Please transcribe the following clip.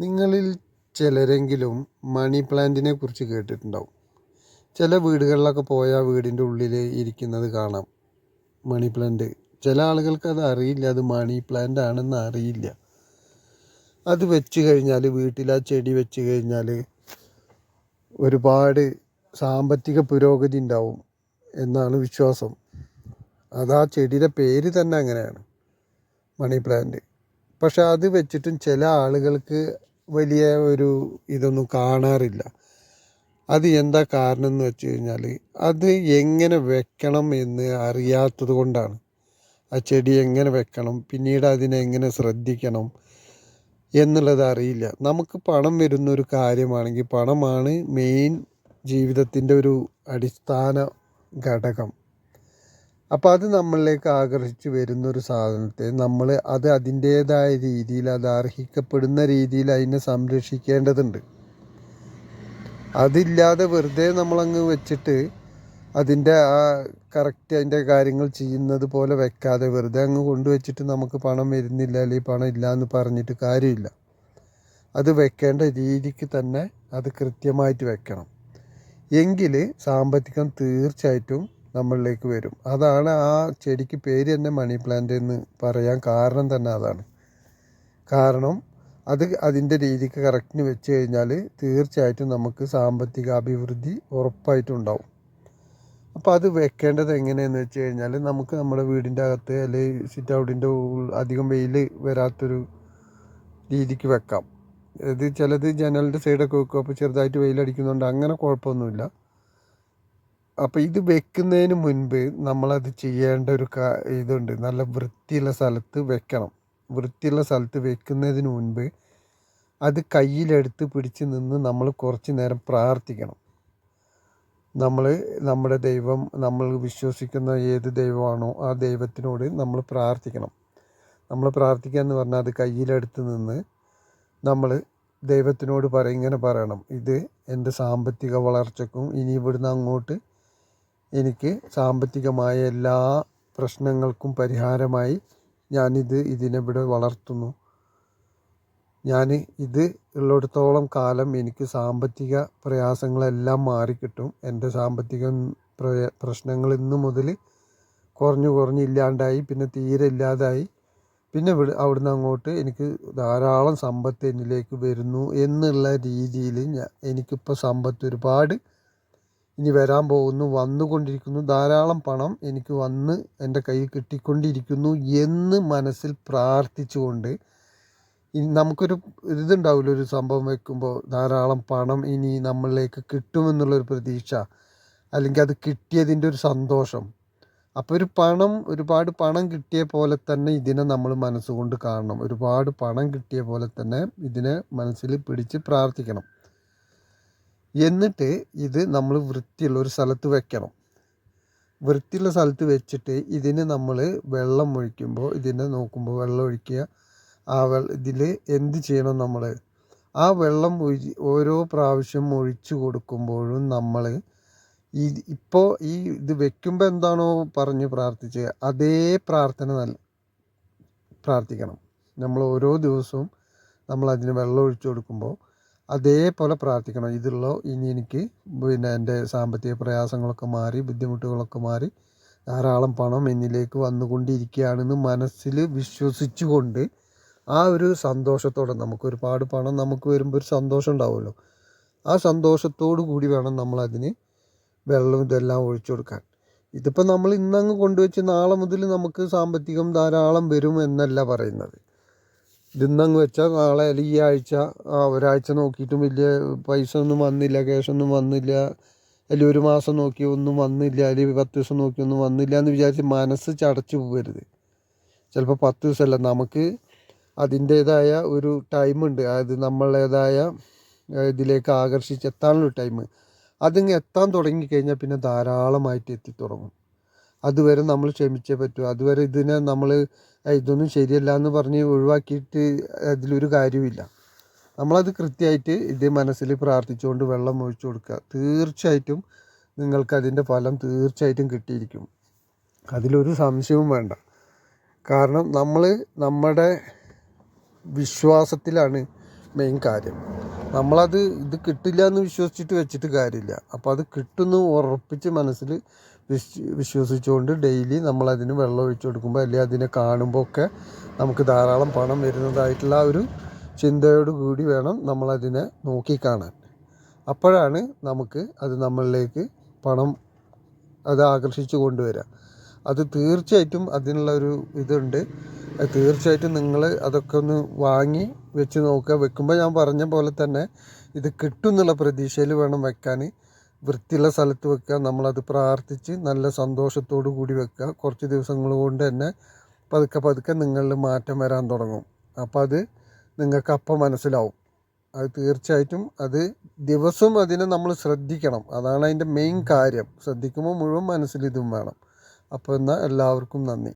നിങ്ങളിൽ ചിലരെങ്കിലും മണി പ്ലാന്റിനെ കുറിച്ച് കേട്ടിട്ടുണ്ടാവും. ചില വീടുകളിലൊക്കെ പോയാൽ വീടിൻ്റെ ഉള്ളിൽ ഇരിക്കുന്നത് കാണാം മണി പ്ലാന്റ്. ചില ആളുകൾക്ക് അത് അറിയില്ല, അത് മണി പ്ലാന്റ് ആണെന്ന് അറിയില്ല. അത് വെച്ച് കഴിഞ്ഞാൽ, വീട്ടിൽ ആ ചെടി വെച്ച് കഴിഞ്ഞാൽ ഒരുപാട് സാമ്പത്തിക പുരോഗതി ഉണ്ടാവും എന്നാണ് വിശ്വാസം. അത് ആ ചെടിയുടെ പേര് തന്നെ അങ്ങനെയാണ്, മണി പ്ലാന്റ്. പക്ഷെ അത് വെച്ചിട്ടും ചില ആളുകൾക്ക് വലിയ ഒരു ഇതൊന്നും കാണാറില്ല. അത് എന്താ കാരണം എന്ന് വെച്ച് കഴിഞ്ഞാൽ, അത് എങ്ങനെ വെക്കണം എന്ന് അറിയാത്തത് കൊണ്ടാണ്. ആ ചെടി എങ്ങനെ വെക്കണം, പിന്നീട് അതിനെ എങ്ങനെ ശ്രദ്ധിക്കണം എന്നുള്ളത് അറിയില്ല. നമുക്ക് പണം വരുന്നൊരു കാര്യമാണെങ്കിൽ, പണമാണ് മെയിൻ ജീവിതത്തിൻ്റെ ഒരു അടിസ്ഥാന ഘടകം. അപ്പോൾ അത് നമ്മളിലേക്ക് ആകർഷിച്ച് വരുന്നൊരു സാധനത്തെ നമ്മൾ അതിൻ്റേതായ രീതിയിൽ, അത് അർഹിക്കപ്പെടുന്ന രീതിയിൽ അതിനെ സംരക്ഷിക്കേണ്ടതുണ്ട്. അതില്ലാതെ വെറുതെ നമ്മളങ്ങ് വെച്ചിട്ട് അതിൻ്റെ ആ കറക്റ്റ് അതിൻ്റെ കാര്യങ്ങൾ ചെയ്യുന്നത് പോലെ വെക്കാതെ വെറുതെ അങ്ങ് കൊണ്ടുവച്ചിട്ട് നമുക്ക് പണം വരുന്നില്ല അല്ലെങ്കിൽ പണം ഇല്ല എന്ന് പറഞ്ഞിട്ട് കാര്യമില്ല. അത് വെക്കേണ്ട രീതിക്ക് തന്നെ അത് കൃത്യമായിട്ട് വെക്കണം. എങ്കിൽ സാമ്പത്തികം തീർച്ചയായിട്ടും നമ്മളിലേക്ക് വരും. അതാണ് ആ ചെടിക്ക് പേര് തന്നെ മണി പ്ലാന്റ് എന്ന് പറയാൻ കാരണം തന്നെ അതാണ്. കാരണം അത് അതിൻ്റെ രീതിക്ക് കറക്റ്റിന് വെച്ച് കഴിഞ്ഞാൽ തീർച്ചയായിട്ടും നമുക്ക് സാമ്പത്തിക അഭിവൃദ്ധി ഉറപ്പായിട്ടും ഉണ്ടാവും. അപ്പോൾ അത് വെക്കേണ്ടത് എങ്ങനെയെന്ന് വെച്ച് കഴിഞ്ഞാൽ, നമുക്ക് നമ്മുടെ വീടിൻ്റെ അകത്ത് അല്ലെങ്കിൽ സിറ്റ് ഔട്ടിൻ്റെ അധികം വെയിൽ വരാത്തൊരു രീതിക്ക് വെക്കാം. ഇത് ചിലത് ജനലിൻ്റെ സൈഡൊക്കെ വെക്കും, അപ്പോൾ ചെറുതായിട്ട് വെയിലടിക്കുന്നുണ്ട്, അങ്ങനെ കുഴപ്പമൊന്നുമില്ല. അപ്പോൾ ഇത് വെക്കുന്നതിന് മുൻപ് നമ്മളത് ചെയ്യേണ്ട ഒരു ഇതുണ്ട്. നല്ല വൃത്തിയുള്ള സ്ഥലത്ത് വെക്കണം. വൃത്തിയുള്ള സ്ഥലത്ത് വെക്കുന്നതിന് മുൻപ് അത് കയ്യിലെടുത്ത് പിടിച്ച് നിന്ന് നമ്മൾ കുറച്ച് നേരം പ്രാർത്ഥിക്കണം. നമ്മുടെ ദൈവം, നമ്മൾ വിശ്വസിക്കുന്ന ഏത് ദൈവമാണോ ആ ദൈവത്തിനോട് നമ്മൾ പ്രാർത്ഥിക്കണം. നമ്മൾ പ്രാർത്ഥിക്കുക എന്ന് പറഞ്ഞാൽ അത് കയ്യിലെടുത്ത് നിന്ന് നമ്മൾ ദൈവത്തിനോട് ഇങ്ങനെ പറയണം: ഇത് എൻ്റെ സാമ്പത്തിക വളർച്ചയ്ക്കും ഇനി ഇവിടുന്ന് അങ്ങോട്ട് എനിക്ക് സാമ്പത്തികമായ എല്ലാ പ്രശ്നങ്ങൾക്കും പരിഹാരമായി ഇതിനെ ഇവിടെ വളർത്തുന്നു. ഞാൻ ഇത് ഉള്ളിടത്തോളം കാലം എനിക്ക് സാമ്പത്തിക പ്രയാസങ്ങളെല്ലാം മാറിക്കിട്ടും. എൻ്റെ സാമ്പത്തിക പ്രശ്നങ്ങൾ ഇന്നു മുതൽ കുറഞ്ഞ് ഇല്ലാണ്ടായി, പിന്നെ തീരെ ഇല്ലാതായി. പിന്നെ അവിടുന്ന് അങ്ങോട്ട് എനിക്ക് ധാരാളം സമ്പത്ത് എന്നിലേക്ക് വരുന്നു എന്നുള്ള രീതിയിൽ എനിക്കിപ്പോൾ സമ്പത്ത് ഒരുപാട് ഇനി വരാൻ പോകുന്നു, വന്നുകൊണ്ടിരിക്കുന്നു, ധാരാളം പണം എനിക്ക് വന്ന് എൻ്റെ കയ്യിൽ കിട്ടിക്കൊണ്ടിരിക്കുന്നു എന്ന് മനസ്സിൽ പ്രാർത്ഥിച്ചുകൊണ്ട് നമുക്കൊരു ഇതുണ്ടാവില്ല, ഒരു സംഭവം വെക്കുമ്പോൾ ധാരാളം പണം ഇനി നമ്മളിലേക്ക് കിട്ടുമെന്നുള്ളൊരു പ്രതീക്ഷ, അല്ലെങ്കിൽ അത് കിട്ടിയതിൻ്റെ ഒരു സന്തോഷം. അപ്പോൾ ഒരുപാട് പണം കിട്ടിയ പോലെ തന്നെ ഇതിനെ നമ്മൾ മനസ്സുകൊണ്ട് കാണണം. ഒരുപാട് പണം കിട്ടിയ പോലെ തന്നെ ഇതിനെ മനസ്സിൽ പിടിച്ച് പ്രാർത്ഥിക്കണം. എന്നിട്ട് ഇത് നമ്മൾ വൃത്തിയുള്ള ഒരു സ്ഥലത്ത് വെക്കണം. വൃത്തിയുള്ള സ്ഥലത്ത് വെച്ചിട്ട് ഇതിന് നമ്മൾ വെള്ളം ഒഴിക്കുമ്പോൾ, ഇതിനെ നോക്കുമ്പോൾ വെള്ളം ഒഴിക്കുക. ഇതിൽ എന്ത് ചെയ്യണം, നമ്മൾ ആ വെള്ളം ഓരോ പ്രാവശ്യം ഒഴിച്ചു കൊടുക്കുമ്പോഴും നമ്മൾ ഇപ്പോൾ ഇത് വെക്കുമ്പോൾ എന്താണോ പറഞ്ഞ് പ്രാർത്ഥിച്ചത് അതേ പ്രാർത്ഥന പ്രാർത്ഥിക്കണം. നമ്മൾ ഓരോ ദിവസവും നമ്മൾ അതിന് വെള്ളം ഒഴിച്ചു കൊടുക്കുമ്പോൾ അതേപോലെ പ്രാർത്ഥിക്കണം: ഇനി എനിക്ക് എൻ്റെ സാമ്പത്തിക പ്രയാസങ്ങളൊക്കെ മാറി, ബുദ്ധിമുട്ടുകളൊക്കെ മാറി, ധാരാളം പണം എന്നിലേക്ക് വന്നുകൊണ്ടിരിക്കുകയാണെന്ന് മനസ്സിൽ വിശ്വസിച്ചുകൊണ്ട് ആ ഒരു സന്തോഷത്തോടെ, നമുക്ക് ഒരുപാട് പണം നമുക്ക് വരുമ്പോൾ ഒരു സന്തോഷം ഉണ്ടാവുമല്ലോ, ആ സന്തോഷത്തോടു കൂടി വേണം നമ്മളതിന് വെള്ളം ഇതെല്ലാം ഒഴിച്ചു കൊടുക്കാൻ. ഇതിപ്പോൾ നമ്മൾ ഇന്നങ്ങ് കൊണ്ടുവച്ച് നാളെ മുതൽ നമുക്ക് സാമ്പത്തികം ധാരാളം വരും എന്നല്ല പറയുന്നത്. ഇതിന്നങ്ങ് വെച്ചാൽ നാളെ അല്ലെങ്കിൽ ഈ ആഴ്ച ഒരാഴ്ച നോക്കിയിട്ടും വലിയ പൈസ ഒന്നും വന്നില്ല, ക്യാഷൊന്നും വന്നില്ല, അല്ലെങ്കിൽ ഒരു മാസം നോക്കി ഒന്നും വന്നില്ല, അല്ലെങ്കിൽ 10 ദിവസം നോക്കി ഒന്നും വന്നില്ല എന്ന് വിചാരിച്ച് മനസ്സ് ചടച്ചു പോകരുത്. ചിലപ്പോൾ 10 ദിവസമല്ല, നമുക്ക് അതിൻ്റേതായ ഒരു ടൈമുണ്ട്. അതായത് നമ്മളേതായ ഇതിലേക്ക് ആകർഷിച്ചെത്താനുള്ള ടൈം. അതിങ്ങ് എത്താൻ തുടങ്ങിക്കഴിഞ്ഞാൽ പിന്നെ ധാരാളമായിട്ട് എത്തിത്തുടങ്ങും. അതുവരെ നമ്മൾ ക്ഷമിച്ചേ പറ്റൂ. അതുവരെ ഇതിനെ നമ്മൾ ഇതൊന്നും ശരിയല്ല എന്ന് പറഞ്ഞ് ഒഴിവാക്കിയിട്ട് അതിലൊരു കാര്യമില്ല. നമ്മളത് കൃത്യമായിട്ട് ഇത് മനസ്സിൽ പ്രാർത്ഥിച്ചുകൊണ്ട് വെള്ളം ഒഴിച്ചു കൊടുക്കുക. തീർച്ചയായിട്ടും നിങ്ങൾക്കതിൻ്റെ ഫലം തീർച്ചയായിട്ടും കിട്ടിയിരിക്കും, അതിലൊരു സംശയവും വേണ്ട. കാരണം നമ്മുടെ വിശ്വാസത്തിലാണ് മെയിൻ കാര്യം. നമ്മളത് ഇത് കിട്ടില്ല എന്ന് വിശ്വസിച്ചിട്ട് വെച്ചിട്ട് കാര്യമില്ല. അപ്പോൾ അത് കിട്ടുന്നു ഉറപ്പിച്ച് മനസ്സിൽ വിശ്വസിച്ചുകൊണ്ട് ഡെയിലി നമ്മളതിന് വെള്ളം ഒഴിച്ചു കൊടുക്കുമ്പോൾ അല്ലെങ്കിൽ അതിനെ കാണുമ്പോൾ ഒക്കെ നമുക്ക് ധാരാളം പണം വരുന്നതായിട്ടുള്ള ഒരു ചിന്തയോട് കൂടി വേണം നമ്മളതിനെ നോക്കിക്കാണാൻ. അപ്പോഴാണ് നമുക്ക് അത് നമ്മളിലേക്ക് പണം അത് ആകർഷിച്ചു കൊണ്ടുവരിക. അത് തീർച്ചയായിട്ടും അതിനുള്ള ഒരു ഇതുണ്ട്. അത് തീർച്ചയായിട്ടും നിങ്ങൾ അതൊക്കെ ഒന്ന് വാങ്ങി വെച്ച് നോക്കുക. വെക്കുമ്പോൾ ഞാൻ പറഞ്ഞ പോലെ തന്നെ ഇത് കിട്ടും എന്നുള്ള പ്രതീക്ഷയിൽ വേണം വെക്കാൻ. വൃത്തിയുള്ള സ്ഥലത്ത് വെക്കുക. നമ്മളത് പ്രാർത്ഥിച്ച് നല്ല സന്തോഷത്തോടു കൂടി വെക്കുക. കുറച്ച് ദിവസങ്ങൾ കൊണ്ട് തന്നെ പതുക്കെ പതുക്കെ നിങ്ങളിൽ മാറ്റം വരാൻ തുടങ്ങും. അപ്പോൾ അത് നിങ്ങൾക്ക് അപ്പം മനസ്സിലാവും. അത് തീർച്ചയായിട്ടും അത് ദിവസവും അതിനെ നമ്മൾ ശ്രദ്ധിക്കണം. അതാണ് അതിൻ്റെ മെയിൻ കാര്യം. ശ്രദ്ധിക്കുമ്പോൾ മുഴുവൻ മനസ്സിൽ ഇതും വേണം. അപ്പോൾ എന്നാൽ എല്ലാവർക്കും നന്ദി.